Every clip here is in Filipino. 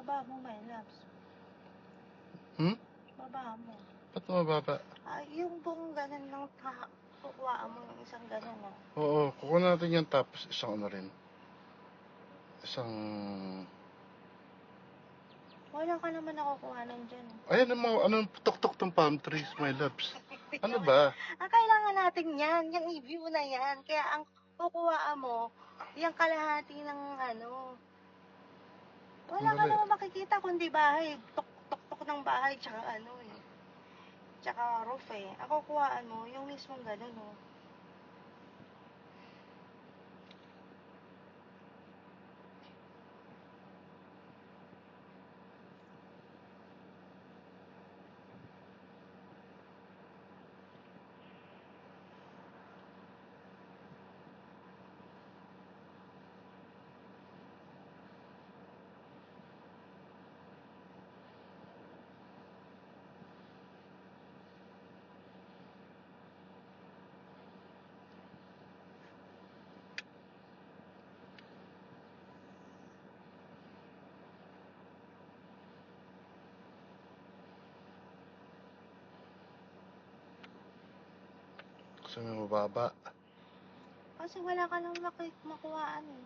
Baba mo, my loves. Baba mo. Ba't mababa? Yung buong ganun lang, kukuha mo yung isang ganun, no? Oo, kukuha natin yan tapos isang ano rin. Isang... Wala ka naman nakukuhanan dyan. Ayan ang mga, anong putok-tok ng palm trees, my loves. Ano ba? Ang kailangan natin yan, yung i-view na yan. Kaya ang kukuha mo, yung kalahati ng ano. Wala ka Sandali. naman makikita kundi bahay. Tok-tok ng bahay, tsaka ano eh. Tsaka roof eh. Ang kukuhaan mo, yung mismong ganun, no? Gusto mo mababa? Kasi wala ka nang makuhaan eh.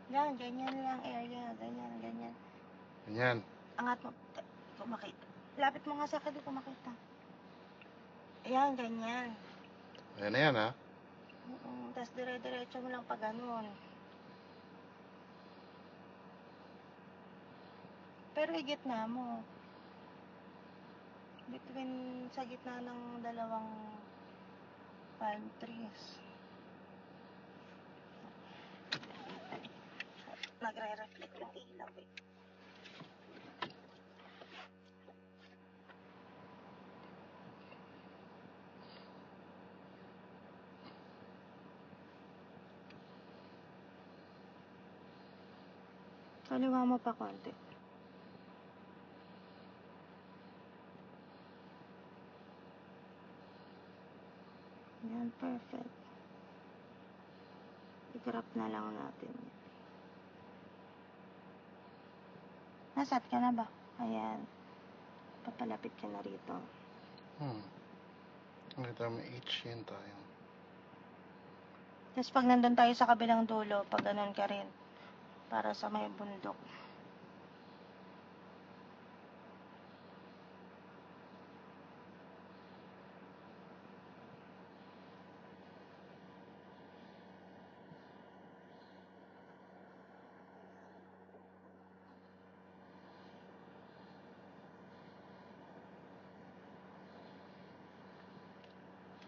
Yan, ganyan lang area. Ganyan, ganyan. Ganyan. Angat mo. Di ko makita. Lapit mo nga sa akin, di ko makita. Ayan, ganyan. Ayan na yan, ha? Tapos dire-diretso mo lang pa ganun. Pero igitna mo. Between sa gitna ng dalawang palm trees. Nagre-reflect yung ilaw eh. Kaliwa mo pa konti. Yan, perfect. I-crop na lang natin. Nasat ka na ba? Ayan. Papalapit ka na rito. Nakita mo, H yun tayo. Tapos pag nandun tayo sa kabilang dulo, pag ganun ka rin. Para sa may bundok.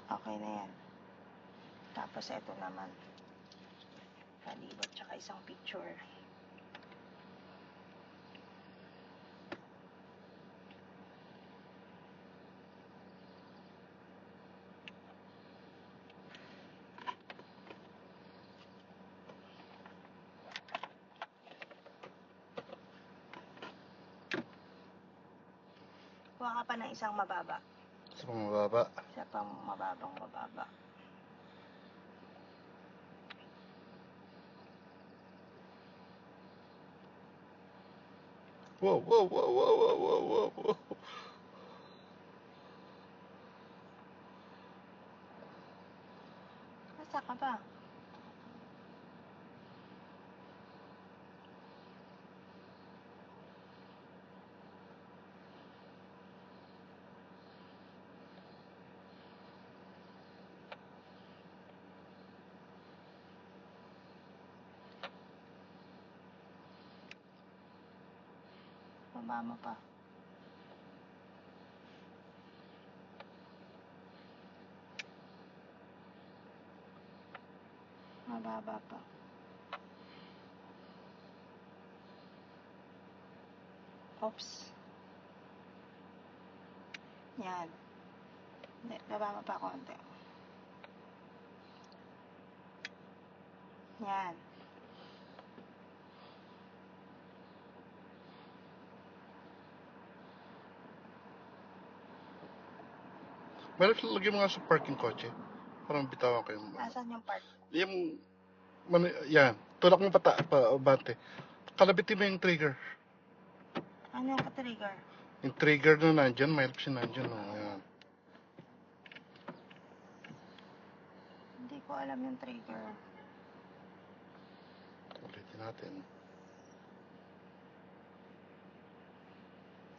Okay na yan. Tapos ito naman. Palibot tsaka isang picture. Kuha ka pa ng isang mababa. Gusto mo mababa? Isa pang mababang mababa. Wow, wow, wow, wow, wow, wow, wow, wow. Nasa ka ba? Baba mo pa. Mababa pa. Oops. Yan. Hindi, baba mo pa konti. Yan. Meron lagyan mo nga sa parking kotse. Parang bitawan ko yung, Asan yung part? yung, yan. Tulak mo bante. Kalabitin mo yung trigger. Ano yung trigger? Yung trigger na nandyan, may help siya nandyan, oh. Yan. Hindi ko alam yung trigger. Ulitin natin.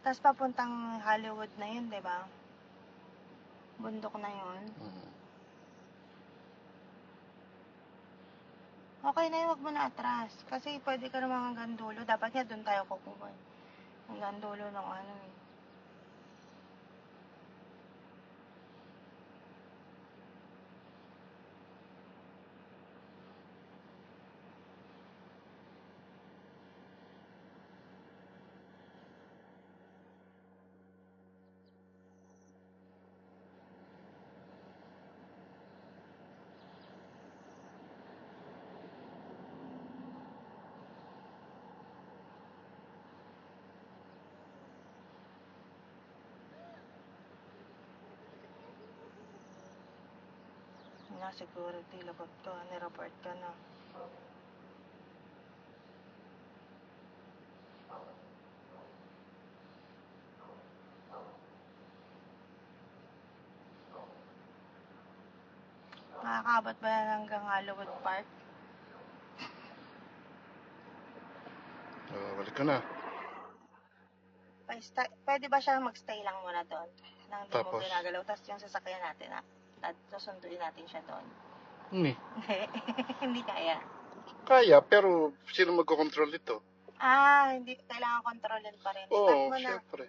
Tapos papuntang Hollywood na yun, di ba? Bundok na yun. Okay na yun, wag mo na atras. Kasi pwede ka naman hanggang dulo. Dapat nga doon tayo kukuha. Hanggang dulo ng ano eh. Na security, lagot ka, nireport ka na. Nakakabot ba yan hanggang Hollywood Park? Balik ka na. Pwede ba siya magstay lang muna doon? Nang di mo Tapos? ginagalaw. Tapos yung sasakyan natin, susunduin natin siya doon. Hindi. Hindi kaya. Kaya, pero sino magkocontrol ito? Hindi. Kailangan kontrolin pa rin. Start Oo, mo na. syempre.